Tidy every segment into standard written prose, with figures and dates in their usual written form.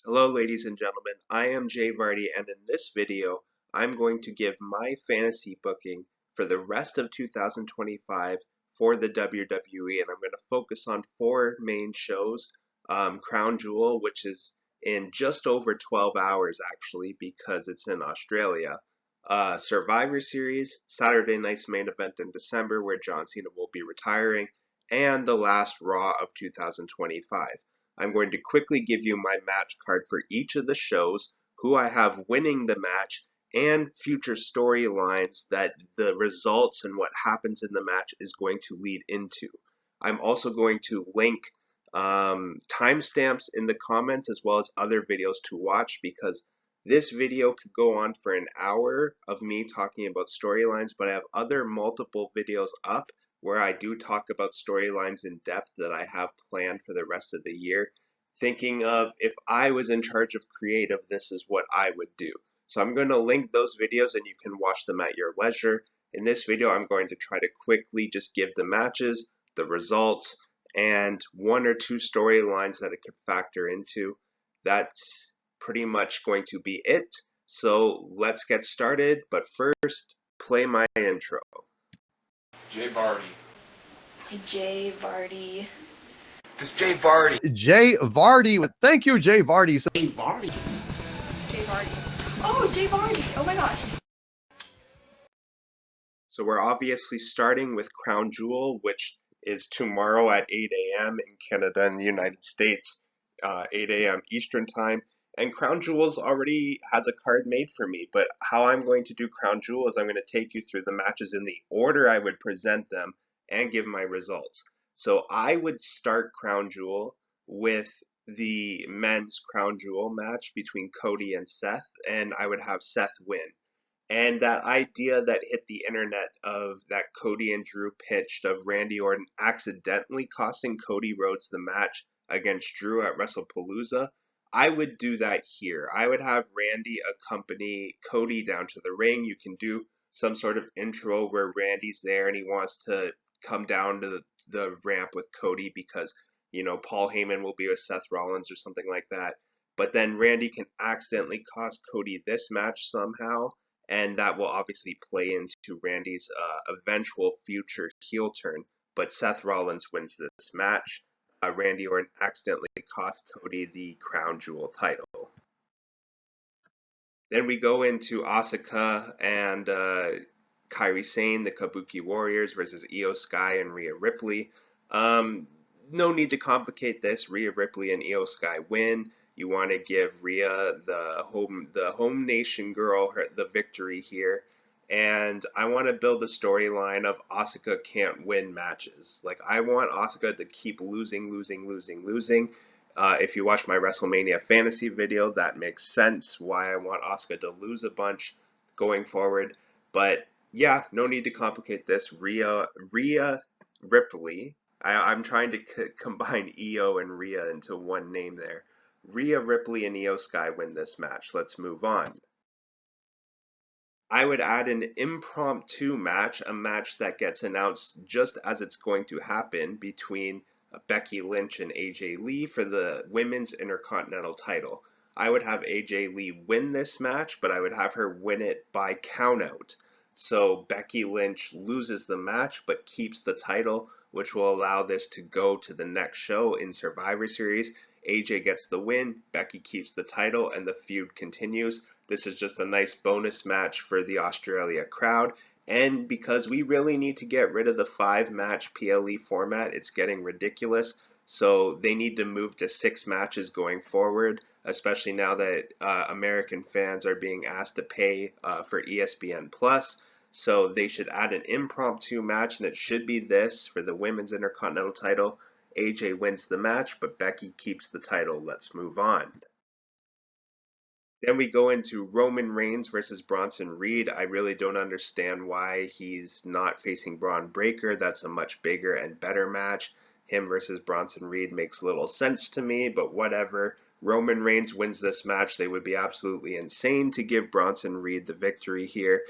Hello ladies and gentlemen, I am jayvardy, and in this video I'm going to give my fantasy booking for the rest of 2025 for the WWE, and I'm going to focus on four main shows. Crown Jewel, which is in just over 12 hours actually because it's in Australia. Survivor Series, Saturday night's main event in December where John Cena will be retiring, and the last Raw of 2025. I'm going to quickly give you my match card for each of the shows, who I have winning the match, and future storylines that the results and what happens in the match is going to lead into. I'm also going to link timestamps in the comments as well as other videos to watch because this video could go on for an hour of me talking about storylines, but I have other multiple videos up where I do talk about storylines in depth that I have planned for the rest of the year, thinking of if I was in charge of creative, this is what I would do. So I'm going to link those videos and you can watch them at your leisure. In this video, I'm going to try to quickly just give the matches, the results, and one or two storylines that it could factor into. That's pretty much going to be it. So let's get started, but first, play my intro. jayvardy. jayvardy. This jayvardy. jayvardy. Thank you, jayvardy. Jayvardy. Oh, jayvardy. Oh my gosh. So we're obviously starting with Crown Jewel, which is tomorrow at 8 a.m. in Canada and the United States, 8 a.m. Eastern Time. And Crown Jewel's already has a card made for me, but how I'm going to do Crown Jewel is I'm going to take you through the matches in the order I would present them and give my results. So I would start Crown Jewel with the men's Crown Jewel match between Cody and Seth, and I would have Seth win. And that idea that hit the internet of that Cody and Drew pitched of Randy Orton accidentally costing Cody Rhodes the match against Drew at WrestlePalooza, I would do that here. I would have Randy accompany Cody down to the ring. You can do some sort of intro where Randy's there and he wants to come down to the ramp with Cody because, Paul Heyman will be with Seth Rollins or something like that. But then Randy can accidentally cost Cody this match somehow, and that will obviously play into Randy's eventual future heel turn. But Seth Rollins wins this match. Randy Orton accidentally cost Cody the Crown Jewel title. Then we go into Asuka and Kairi Sane, the Kabuki Warriors, versus Iyo Sky and Rhea Ripley. No need to complicate this. Rhea Ripley and Iyo Sky win. You want to give Rhea, the home nation girl, the victory here. And I want to build a storyline of Asuka can't win matches. Like, I want Asuka to keep losing. If you watch my WrestleMania fantasy video, that makes sense why I want Asuka to lose a bunch going forward. But yeah, no need to complicate this. Rhea Ripley. I'm trying to combine Iyo and Rhea into one name there. Rhea Ripley and Iyo Sky win this match. Let's move on. I would add an impromptu match, a match that gets announced just as it's going to happen between Becky Lynch and AJ Lee for the Women's Intercontinental title. I would have AJ Lee win this match, but I would have her win it by countout. So Becky Lynch loses the match but keeps the title, which will allow this to go to the next show in Survivor Series. AJ gets the win, Becky keeps the title, and the feud continues. This is just a nice bonus match for the Australia crowd. And because we really need to get rid of the 5-match PLE format, it's getting ridiculous. So they need to move to 6 matches going forward, especially now that American fans are being asked to pay for ESPN Plus. So they should add an impromptu match, and it should be this for the Women's Intercontinental title. AJ wins the match, but Becky keeps the title. Let's move on. Then we go into Roman Reigns versus Bronson Reed. I really don't understand why he's not facing Braun Breaker. That's a much bigger and better match. Him versus Bronson Reed makes little sense to me, but whatever. Roman Reigns wins this match. They would be absolutely insane to give Bronson Reed the victory here.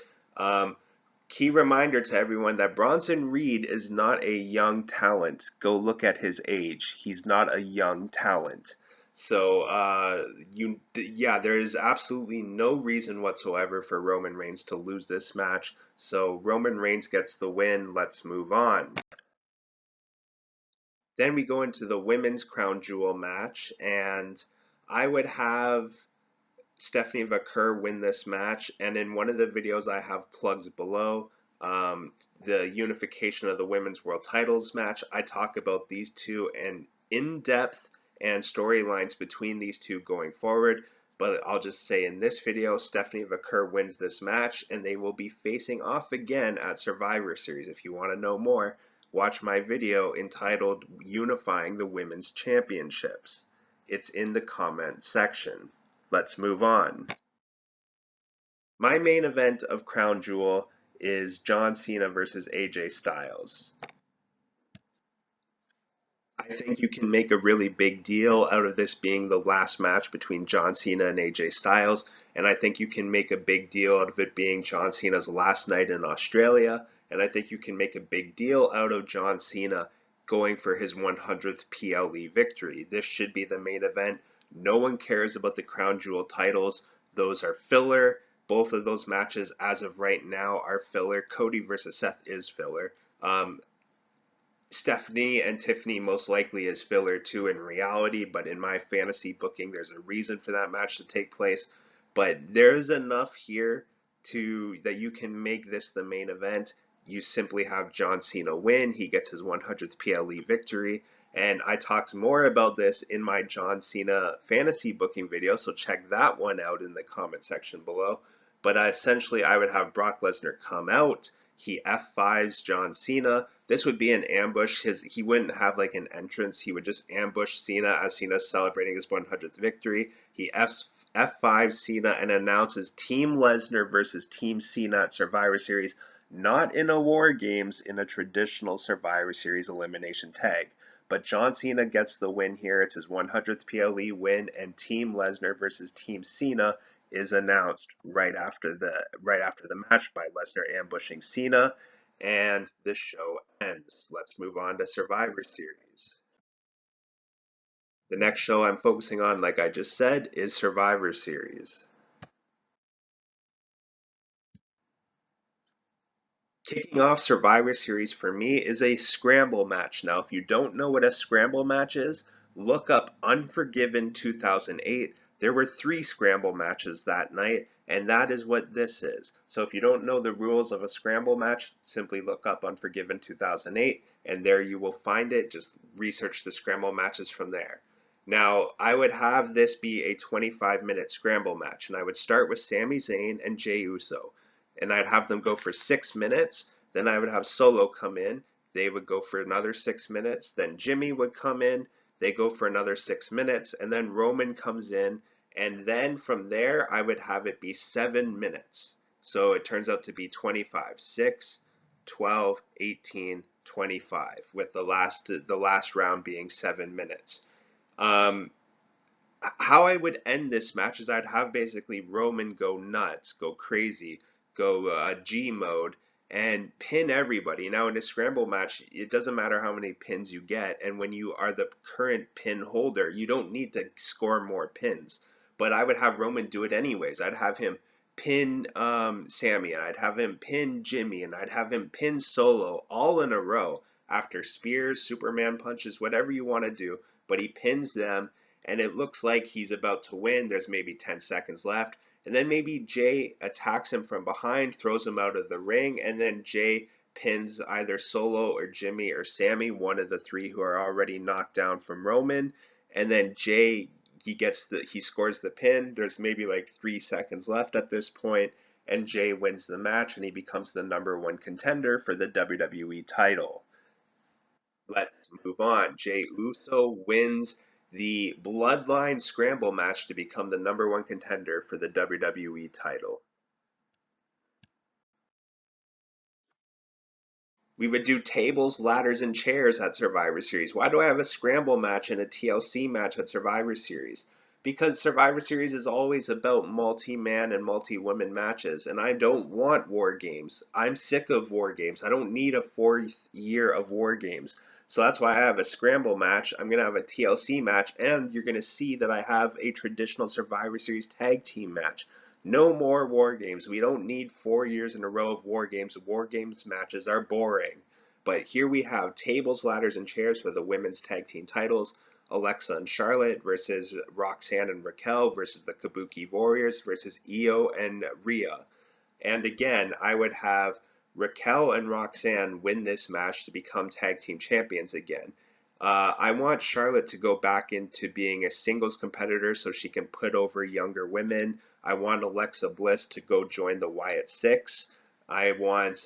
Key reminder to everyone that Bronson Reed is not a young talent. Go look at his age. He's not a young talent. So, yeah, there is absolutely no reason whatsoever for Roman Reigns to lose this match. So Roman Reigns gets the win. Let's move on. Then we go into the women's crown jewel match, and I would have Stephanie McCurr win this match. And in one of the videos I have plugged below, the unification of the women's world titles match, I talk about these two and in depth and storylines between these two going forward. But I'll just say in this video, Stephanie McCurr wins this match, and they will be facing off again at Survivor Series. If you want to know more, watch my video entitled Unifying the Women's Championships. It's in the comment section. Let's move on. My main event of Crown Jewel is John Cena versus AJ Styles. I think you can make a really big deal out of this being the last match between John Cena and AJ Styles, and I think you can make a big deal out of it being John Cena's last night in Australia, and I think you can make a big deal out of John Cena going for his 100th PLE victory. This should be the main event. No one cares about the Crown Jewel titles. Those are filler. Both of those matches, as of right now, are filler. Cody versus Seth is filler. Stephanie and Tiffany most likely is filler too in reality, but in my fantasy booking, there's a reason for that match to take place. But there's enough here that you can make this the main event. You simply have John Cena win. He gets his 100th PLE victory. And I talked more about this in my John Cena fantasy booking video, so check that one out in the comment section below. But essentially, I would have Brock Lesnar come out. He F5s John Cena. This would be an ambush. He wouldn't have like an entrance. He would just ambush Cena as Cena's celebrating his 100th victory. He F5s Cena and announces Team Lesnar versus Team Cena at Survivor Series, not in a War Games, in a traditional Survivor Series elimination tag. But John Cena gets the win here. It's his 100th PLE win, and Team Lesnar versus Team Cena is announced right after the match by Lesnar ambushing Cena, and the show ends. Let's move on to Survivor Series. The next show I'm focusing on, like I just said, is Survivor Series. Kicking off Survivor Series for me is a scramble match. Now, if you don't know what a scramble match is, look up Unforgiven 2008. There were 3 scramble matches that night, and that is what this is. So if you don't know the rules of a scramble match, simply look up Unforgiven 2008, and there you will find it. Just research the scramble matches from there. Now, I would have this be a 25-minute scramble match, and I would start with Sami Zayn and Jey Uso, and I'd have them go for 6 minutes. Then I would have Solo come in. They would go for another 6 minutes. Then Jimmy would come in. They go for another 6 minutes. And then Roman comes in. And then from there, I would have it be 7 minutes. So it turns out to be 25, 6, 12, 18, 25, with the last round being 7 minutes. How I would end this match is I'd have basically Roman go nuts, go crazy, go G mode, and pin everybody. Now in a scramble match, it doesn't matter how many pins you get, and when you are the current pin holder, you don't need to score more pins. But I would have Roman do it anyways. I'd have him pin Sami, and I'd have him pin Jimmy, and I'd have him pin Solo all in a row after spears, Superman punches, whatever you want to do. But he pins them, and it looks like he's about to win. There's maybe 10 seconds left. And then maybe Jey attacks him from behind, throws him out of the ring, and then Jey pins either Solo or Jimmy or Sami, one of the 3 who are already knocked down from Roman. And then Jey, he scores the pin. There's maybe like 3 seconds left at this point, and Jey wins the match, and he becomes the #1 contender for the WWE title. Let's move on. Jey Uso wins the Bloodline Scramble match to become the #1 contender for the WWE title. We would do tables, ladders, and chairs at Survivor Series. Why do I have a scramble match and a TLC match at Survivor Series? Because Survivor Series is always about multi-man and multi-woman matches, and I don't want War Games. I'm sick of War Games. I don't need a 4th year of War Games. So that's why I have a scramble match. I'm going to have a TLC match, and you're going to see that I have a traditional Survivor Series tag team match. No more War Games. We don't need 4 years in a row of War Games. War Games matches are boring. But here we have tables, ladders, and chairs for the women's tag team titles. Alexa and Charlotte versus Roxanne and Raquel versus the Kabuki Warriors versus Iyo and Rhea. And again, I would have Raquel and Roxanne win this match to become tag team champions again. I want Charlotte to go back into being a singles competitor so she can put over younger women. I want Alexa Bliss to go join the Wyatt Six. I want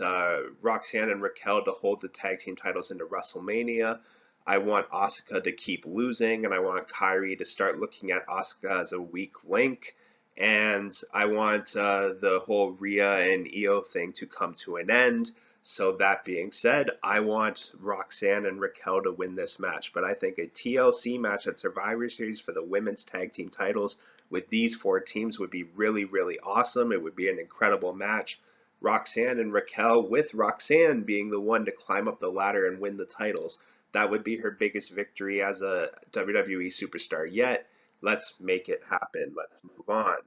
Roxanne and Raquel to hold the tag team titles into WrestleMania. I want Asuka to keep losing, and I want Kairi to start looking at Asuka as a weak link. And I want the whole Rhea and Iyo thing to come to an end. So that being said, I want Roxanne and Raquel to win this match. But I think a TLC match at Survivor Series for the women's tag team titles with these four teams would be really, really awesome. It would be an incredible match. Roxanne and Raquel, with Roxanne being the one to climb up the ladder and win the titles. That would be her biggest victory as a WWE superstar yet. Let's make it happen. Let's move on.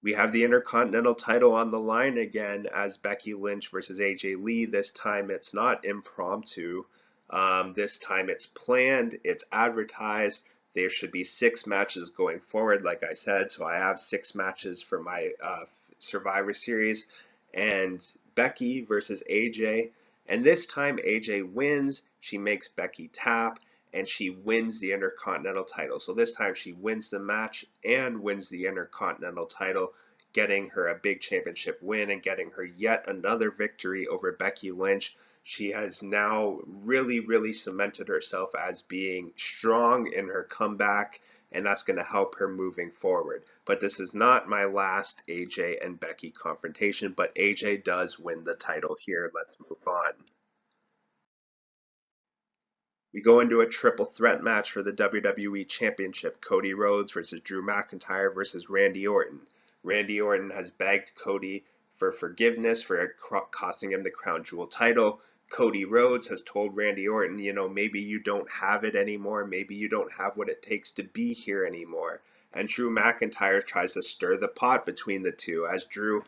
We have the Intercontinental title on the line again as Becky Lynch versus AJ Lee. This time it's not impromptu. This time it's planned, it's advertised. There should be 6 matches going forward, like I said. So I have 6 matches for my Survivor Series. And Becky versus AJ. And this time AJ wins. She makes Becky tap and she wins the Intercontinental title. So this time she wins the match and wins the Intercontinental title, getting her a big championship win and getting her yet another victory over Becky Lynch. She has now really, really cemented herself as being strong in her comeback, and that's going to help her moving forward. But this is not my last AJ and Becky confrontation, but AJ does win the title here. Let's move on. We go into a triple threat match for the WWE Championship. Cody Rhodes versus Drew McIntyre versus Randy Orton. Randy Orton has begged Cody for forgiveness for costing him the Crown Jewel title. Cody Rhodes has told Randy Orton, maybe you don't have it anymore. Maybe you don't have what it takes to be here anymore. And Drew McIntyre tries to stir the pot between the two as Drew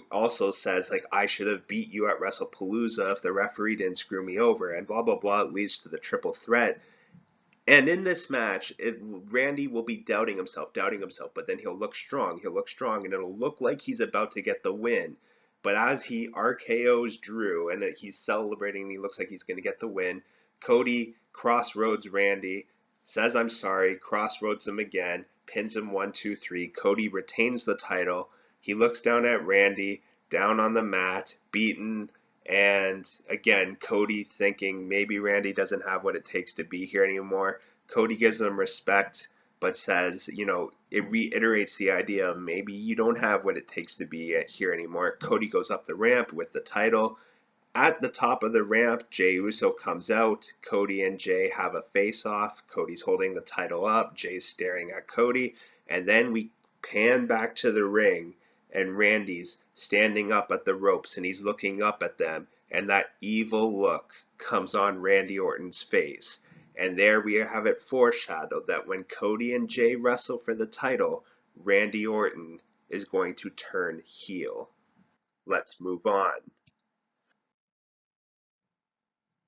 also says, like, I should have beat you at WrestlePalooza if the referee didn't screw me over, and blah, blah, blah. It leads to the triple threat. And in this match, Randy will be doubting himself, but then he'll look strong, and it'll look like he's about to get the win. But as he RKOs Drew, and he's celebrating, and he looks like he's going to get the win, Cody crossroads Randy, says, I'm sorry, crossroads him again, pins him 1, 2, 3. Cody retains the title. He looks down at Randy, down on the mat, beaten, and again, Cody thinking maybe Randy doesn't have what it takes to be here anymore. Cody gives him respect, but says, it reiterates the idea of maybe you don't have what it takes to be here anymore. Cody goes up the ramp with the title. At the top of the ramp, Jey Uso comes out. Cody and Jey have a face-off. Cody's holding the title up. Jey's staring at Cody. And then we pan back to the ring, and Randy's standing up at the ropes, and he's looking up at them, and that evil look comes on Randy Orton's face. And there we have it foreshadowed that when Cody and Jey wrestle for the title, Randy Orton is going to turn heel. Let's move on.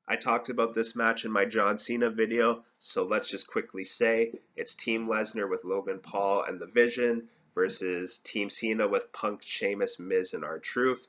I talked about this match in my John Cena video, so let's just quickly say it's Team Lesnar with Logan Paul and The Vision versus Team Cena with Punk, Sheamus, Miz, and R-Truth.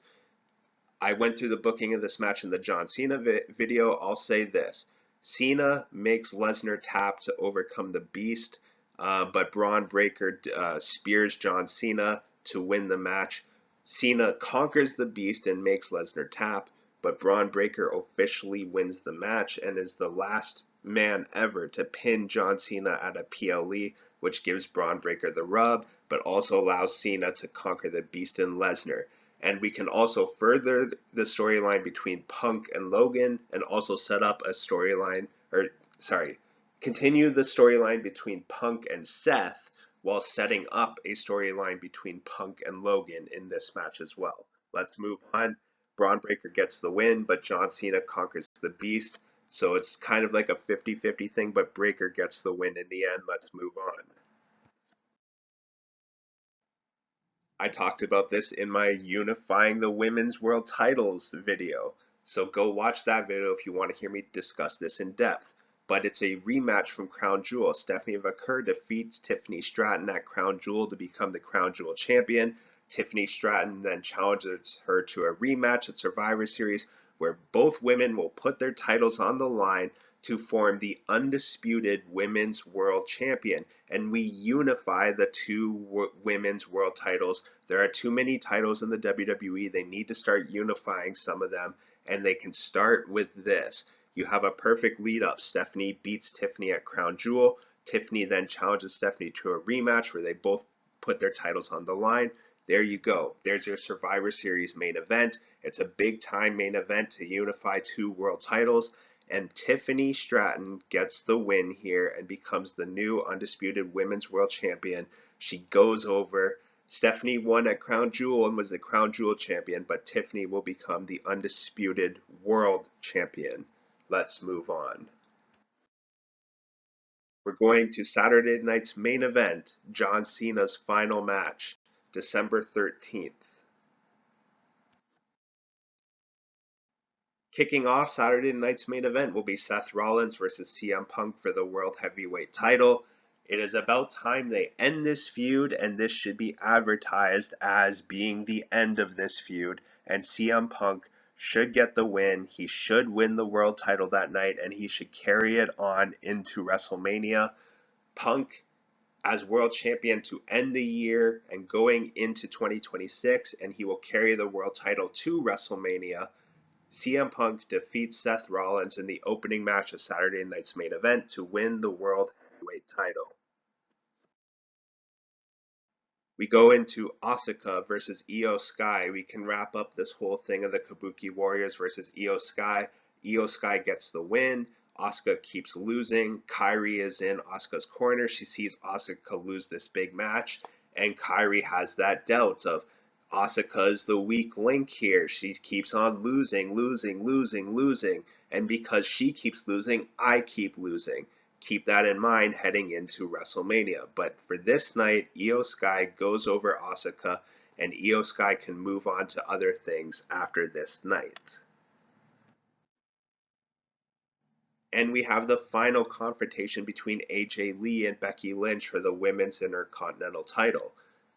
I went through the booking of this match in the John Cena video. I'll say this. Cena makes Lesnar tap to overcome the Beast, but Braun Breaker spears John Cena to win the match. Cena conquers the Beast and makes Lesnar tap, but Braun Breaker officially wins the match and is the last man ever to pin John Cena at a PLE, which gives Braun Breaker the rub, but also allows Cena to conquer the Beast and Lesnar. And we can also further the storyline between Punk and Logan and also set up a storyline, continue the storyline between Punk and Seth while setting up a storyline between Punk and Logan in this match as well. Let's move on. Braun Breaker gets the win, but John Cena conquers the Beast. So it's kind of like a 50-50 thing, but Breaker gets the win in the end. Let's move on. I talked about this in my Unifying the Women's World Titles video. So go watch that video if you want to hear me discuss this in depth. But it's a rematch from Crown Jewel. Stephanie McCurr defeats Tiffany Stratton at Crown Jewel to become the Crown Jewel champion. Tiffany Stratton then challenges her to a rematch at Survivor Series where both women will put their titles on the line to form the undisputed Women's World Champion. And we unify the two women's world titles. There are too many titles in the WWE. They need to start unifying some of them, and they can start with this. You have a perfect lead up. Stephanie beats Tiffany at Crown Jewel. Tiffany then challenges Stephanie to a rematch where they both put their titles on the line. There you go. There's your Survivor Series main event. It's a big time main event to unify two world titles. And Tiffany Stratton gets the win here and becomes the new undisputed women's world champion. She goes over. Stephanie won at Crown Jewel and was the Crown Jewel champion, but Tiffany will become the undisputed world champion. Let's move on. We're going to Saturday night's main event, John Cena's final match, December 13th. Kicking off Saturday night's main event will be Seth Rollins versus CM Punk for the World Heavyweight title. It is about time they end this feud, and this should be advertised as being the end of this feud, and CM Punk should get the win. He should win the world title that night, and he should carry it on into WrestleMania. Punk as world champion to end the year and going into 2026, and he will carry the world title to WrestleMania. CM Punk defeats Seth Rollins in the opening match of Saturday night's main event to win the World Heavyweight title. We go into Asuka versus Iyo Sky. We can wrap up this whole thing of the Kabuki Warriors versus Iyo Sky. Iyo Sky gets the win. Asuka keeps losing. Kairi is in Asuka's corner. She sees Asuka lose this big match, and Kairi has that doubt of Asuka is the weak link here. She keeps on losing, and because she keeps losing, I keep losing. Keep that in mind heading into WrestleMania. But for this night, Iyo Sky goes over Asuka, and Iyo Sky can move on to other things after this night. And we have the final confrontation between AJ Lee and Becky Lynch for the Women's Intercontinental title.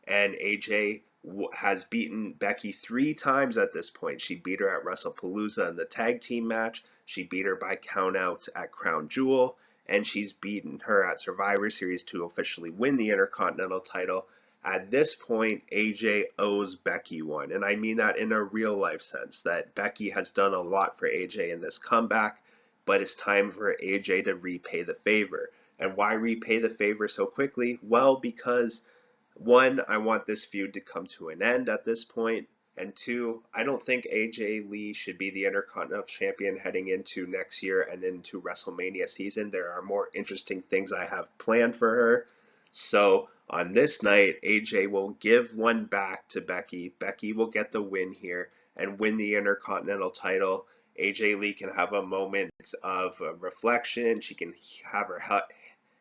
And AJ has beaten Becky 3 times at this point. She beat her at WrestlePalooza in the tag team match. She beat her by countout at Crown Jewel. And she's beaten her at Survivor Series to officially win the Intercontinental title. At this point, AJ owes Becky one. And I mean that in a real life sense, that Becky has done a lot for AJ in this comeback. But it's time for AJ to repay the favor. And why repay the favor so quickly? Well, because 1, I want this feud to come to an end at this point, and 2, I don't think AJ Lee should be the Intercontinental Champion heading into next year and into WrestleMania season. There are more interesting things I have planned for her. So on this night, AJ will give one back to Becky. Becky will get the win here and win the Intercontinental title. AJ Lee can have a moment of reflection. She can have her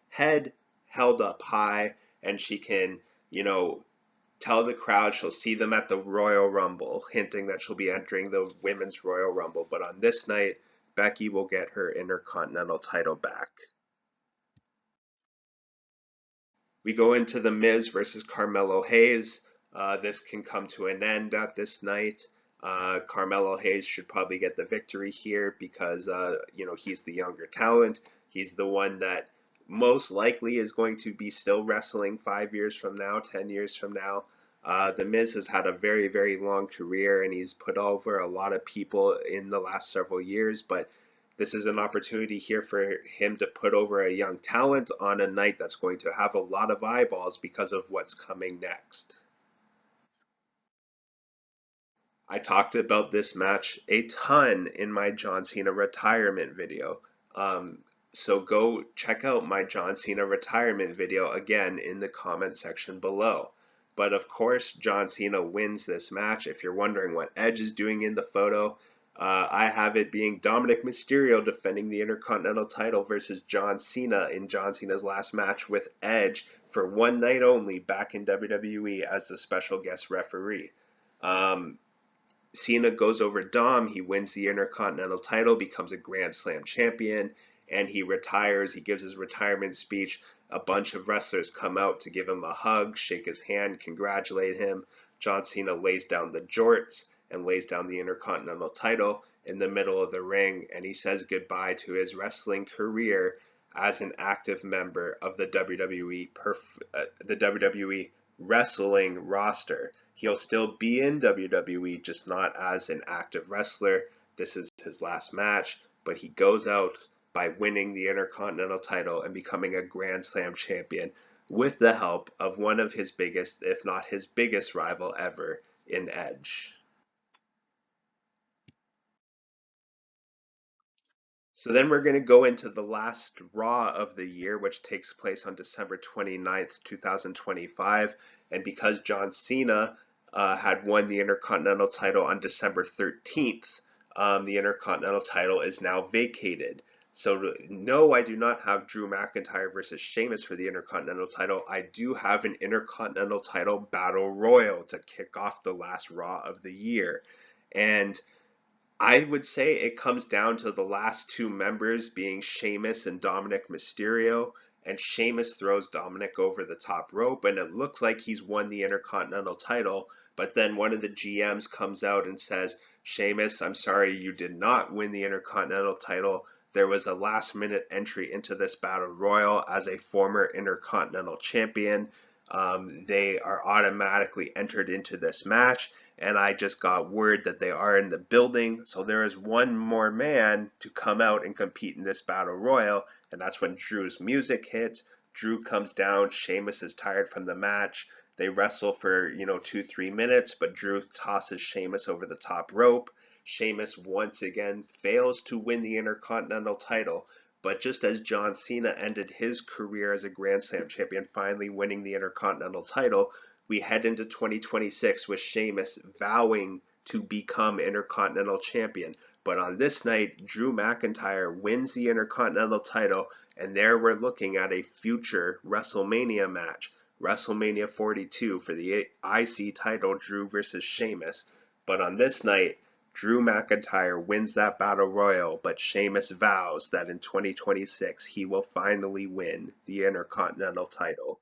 head held up high, and she can, tell the crowd she'll see them at the Royal Rumble, hinting that she'll be entering the Women's Royal Rumble. But on this night, Becky will get her Intercontinental title back. We go into The Miz versus Carmelo Hayes. This can come to an end at this night. Carmelo Hayes should probably get the victory here because, he's the younger talent. He's the one that most likely is going to be still wrestling 5 years from now, 10 years from now. The Miz has had a very, very long career, and he's put over a lot of people in the last several years, but this is an opportunity here for him to put over a young talent on a night that's going to have a lot of eyeballs because of what's coming next. I talked about this match a ton in my John Cena retirement video. So go check out my John Cena retirement video again in the comment section below. But of course, John Cena wins this match. If you're wondering what Edge is doing in the photo, I have it being Dominik Mysterio defending the Intercontinental title versus John Cena in John Cena's last match with Edge for one night only back in WWE as the special guest referee. Cena goes over Dom, he wins the Intercontinental title, becomes a Grand Slam champion, and he retires. He gives his retirement speech. A bunch of wrestlers come out to give him a hug, shake his hand, congratulate him. John Cena lays down the jorts and lays down the Intercontinental title in the middle of the ring, and he says goodbye to his wrestling career as an active member of the WWE wrestling roster. He'll still be in WWE, just not as an active wrestler. This is his last match, but he goes out by winning the Intercontinental title and becoming a Grand Slam champion with the help of one of his biggest, if not his biggest rival ever in Edge. So then we're going to go into the last Raw of the year, which takes place on December 29th, 2025. And because John Cena had won the Intercontinental title on December 13th, the Intercontinental title is now vacated. So no, I do not have Drew McIntyre versus Sheamus for the Intercontinental title. I do have an Intercontinental title Battle Royal to kick off the last Raw of the year. And I would say it comes down to the last two members being Sheamus and Dominik Mysterio, and Sheamus throws Dominik over the top rope, and it looks like he's won the Intercontinental title, but then one of the GMs comes out and says, Sheamus, I'm sorry, you did not win the Intercontinental title. There was a last-minute entry into this Battle Royal as a former Intercontinental champion. They are automatically entered into this match, and I just got word that they are in the building, so there is one more man to come out and compete in this Battle Royal, and that's when Drew's music hits. Drew comes down, Sheamus is tired from the match. They wrestle for, 2-3 minutes, but Drew tosses Sheamus over the top rope. Sheamus once again fails to win the Intercontinental title, but just as John Cena ended his career as a Grand Slam champion, finally winning the Intercontinental title, we head into 2026 with Sheamus vowing to become Intercontinental champion. But on this night, Drew McIntyre wins the Intercontinental title, and there we're looking at a future WrestleMania match, WrestleMania 42 for the IC title, Drew versus Sheamus. But on this night, Drew McIntyre wins that Battle Royal, but Sheamus vows that in 2026 he will finally win the Intercontinental title.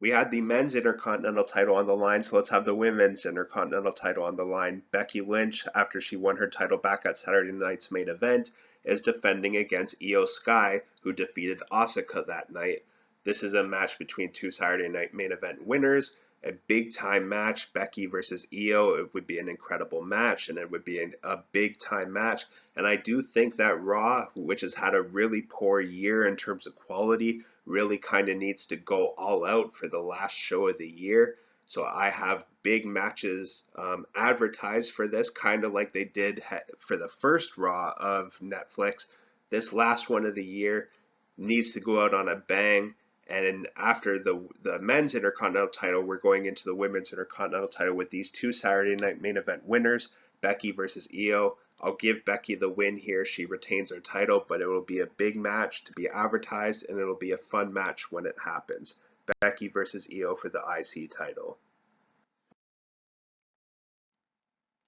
We had the men's Intercontinental title on the line, so let's have the women's Intercontinental title on the line. Becky Lynch, after she won her title back at Saturday night's main event, is defending against Iyo Sky, who defeated Asuka that night. This is a match between two Saturday night main event winners, a big time match, Becky versus Iyo. It would be an incredible match, and it would be a big time match. And I do think that Raw, which has had a really poor year in terms of quality, really kind of needs to go all out for the last show of the year. So I have big matches advertised for this, kind of like they did for the first Raw of Netflix. This last one of the year needs to go out on a bang. And after the men's Intercontinental title, we're going into the women's Intercontinental title with these two Saturday night main event winners, Becky versus Iyo. I'll give Becky the win here. She retains her title, but it will be a big match to be advertised, and it'll be a fun match when it happens. Becky versus Iyo for the IC title.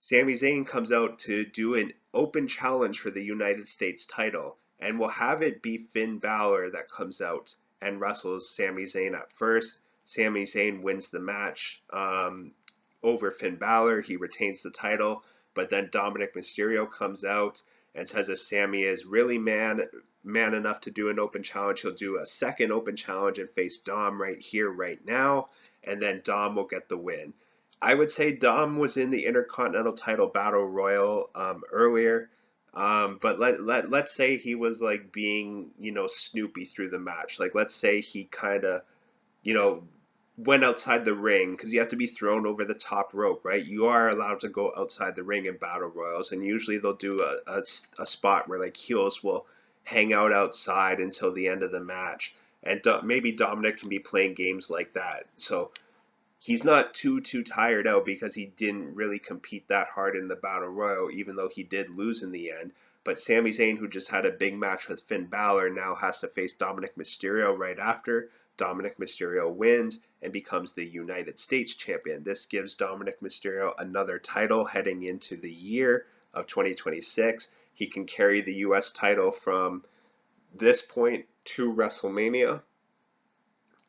Sami Zayn comes out to do an open challenge for the United States title, and we'll have it be Finn Balor that comes out and wrestles Sami Zayn at first. Sami Zayn wins the match over Finn Balor. He retains the title, but then Dominik Mysterio comes out and says if Sami is really man enough to do an open challenge, he'll do a second open challenge and face Dom right here, right now, and then Dom will get the win. I would say Dom was in the Intercontinental title Battle Royal earlier, but let's say he was like being, Snoopy through the match. Like, let's say he kind of, went outside the ring, because you have to be thrown over the top rope, right? You are allowed to go outside the ring in Battle Royals, and usually they'll do a spot where like heels will hang out outside until the end of the match. And maybe Dominik can be playing games like that. So he's not too tired out because he didn't really compete that hard in the Battle Royal, even though he did lose in the end. But Sami Zayn, who just had a big match with Finn Balor, now has to face Dominik Mysterio right after. Dominik Mysterio wins and becomes the United States champion. This gives Dominik Mysterio another title heading into the year of 2026. He can carry the US title from this point to WrestleMania.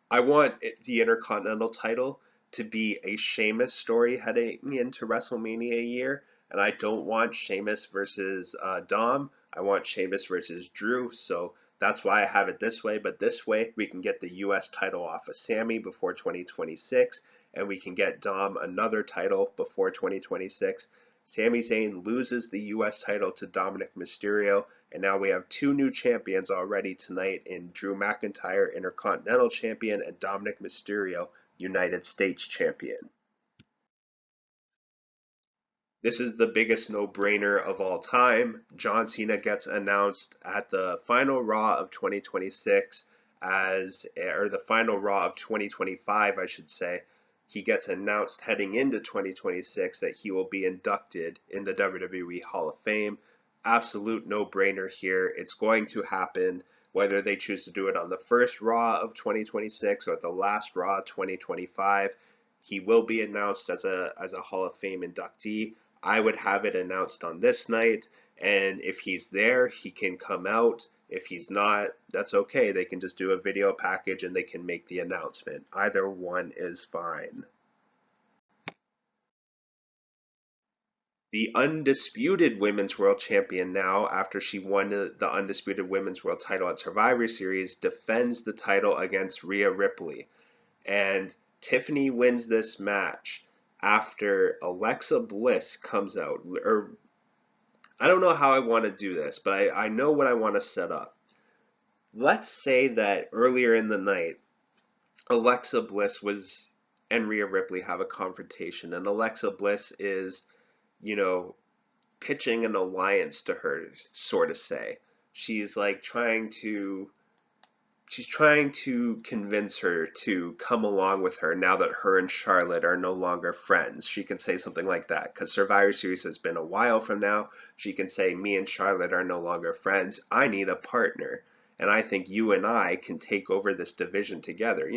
I want the Intercontinental title to be a Sheamus story heading into WrestleMania year, and I don't want Sheamus versus Dom. I want Sheamus versus Drew, so that's why I have it this way. But this way, we can get the U.S. title off of Sami before 2026, and we can get Dom another title before 2026. Sami Zayn loses the U.S. title to Dominik Mysterio, and now we have two new champions already tonight in Drew McIntyre, Intercontinental Champion, and Dominik Mysterio, United States Champion. This is the biggest no-brainer of all time. John Cena gets announced at the final Raw of 2026 or the final Raw of 2025, I should say. He gets announced heading into 2026 that he will be inducted in the WWE Hall of Fame. Absolute no-brainer here. It's going to happen, whether they choose to do it on the first Raw of 2026 or the last Raw of 2025. He will be announced as a Hall of Fame inductee. I would have it announced on this night, and if he's there, he can come out. If he's not, that's okay. They can just do a video package and they can make the announcement. Either one is fine. The undisputed Women's World Champion now, after she won the undisputed Women's World title at Survivor Series, defends the title against Rhea Ripley. And Tiffany wins this match after Alexa Bliss comes out. Or I don't know how I want to do this, but I know what I want to set up. Let's say that earlier in the night, Alexa Bliss and Rhea Ripley have a confrontation, and Alexa Bliss is, pitching an alliance to her, sort of say. She's like she's trying to convince her to come along with her now that her and Charlotte are no longer friends. She can say something like that because Survivor Series has been a while from now. She can say, me and Charlotte are no longer friends. I need a partner. And I think you and I can take over this division together.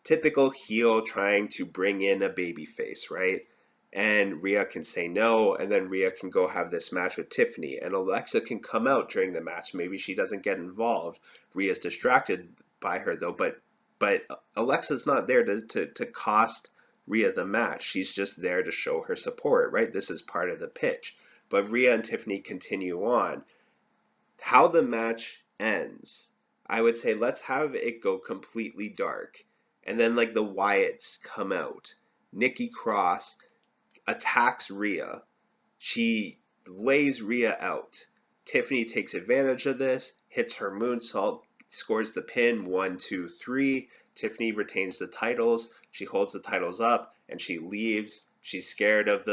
Typical heel trying to bring in a baby face, right? And Rhea can say no, and then Rhea can go have this match with Tiffany, and Alexa can come out during the match. Maybe she doesn't get involved. Rhea's distracted by her though, but Alexa's not there to cost Rhea the match. She's just there to show her support, right? This is part of the pitch. But Rhea and Tiffany continue on. How the match ends, I would say let's have it go completely dark, and then like the Wyatts come out. Nikki Cross attacks Rhea. She lays Rhea out. Tiffany takes advantage of this, hits her moonsault, scores the pin, 1, 2, 3. Tiffany retains the titles. She holds the titles up and she leaves. She's scared of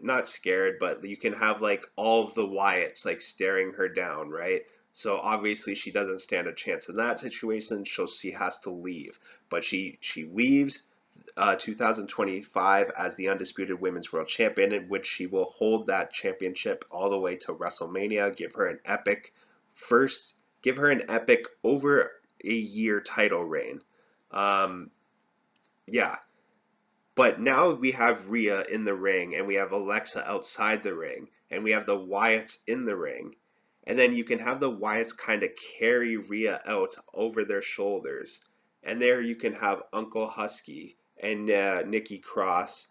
not scared, but you can have like all of the Wyatts like staring her down, right? So obviously she doesn't stand a chance in that situation, so she has to leave. But she leaves 2025 as the undisputed Women's World Champion, in which she will hold that championship all the way to WrestleMania. Give her an epic over a year title reign. Yeah. But now we have Rhea in the ring, and we have Alexa outside the ring, and we have the Wyatts in the ring. And then you can have the Wyatts kind of carry Rhea out over their shoulders. And there you can have Uncle Husky and Nikki Cross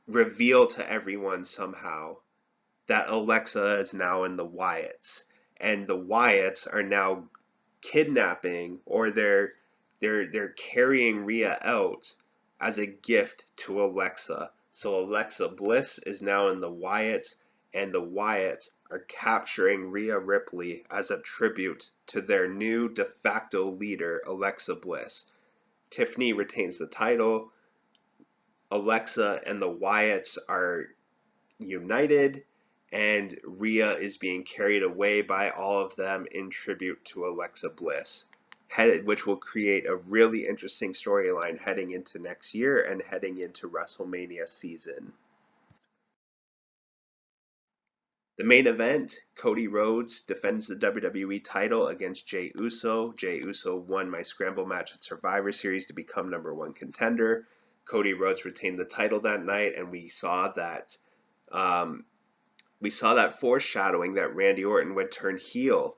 reveal to everyone somehow that Alexa is now in the Wyatts. And the Wyatts are now kidnapping, or they're carrying Rhea out as a gift to Alexa. So Alexa Bliss is now in the Wyatts, and the Wyatts are capturing Rhea Ripley as a tribute to their new de facto leader, Alexa Bliss. Tiffany retains the title. Alexa and the Wyatts are united, and Rhea is being carried away by all of them in tribute to Alexa Bliss, which will create a really interesting storyline heading into next year and heading into WrestleMania season. The main event, Cody Rhodes defends the WWE title against Jey Uso. Jey Uso won my Scramble match at Survivor Series to become #1 contender. Cody Rhodes retained the title that night, and we saw that foreshadowing that Randy Orton would turn heel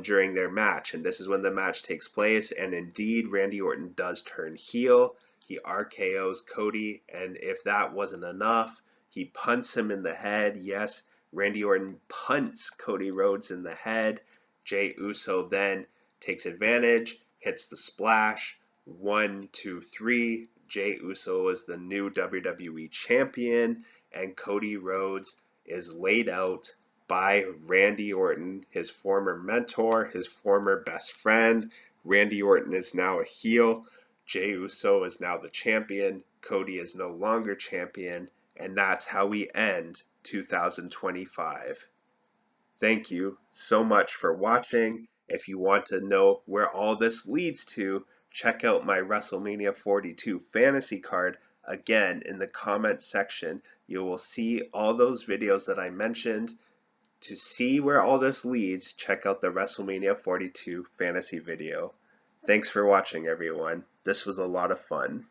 during their match, and this is when the match takes place, and indeed Randy Orton does turn heel. He RKO's Cody, and if that wasn't enough, he punts him in the head. Yes, Randy Orton punts Cody Rhodes in the head. Jey Uso then takes advantage, hits the splash. 1, 2, 3. Jey Uso is the new WWE champion, and Cody Rhodes is laid out by Randy Orton, his former mentor, his former best friend. Randy Orton is now a heel. Jey Uso is now the champion. Cody is no longer champion. And that's how we end 2025. Thank you so much for watching. If you want to know where all this leads to, check out my WrestleMania 42 fantasy card. Again, in the comment section, you will see all those videos that I mentioned. To see where all this leads, check out the WrestleMania 42 fantasy video. Thanks for watching, everyone. This was a lot of fun.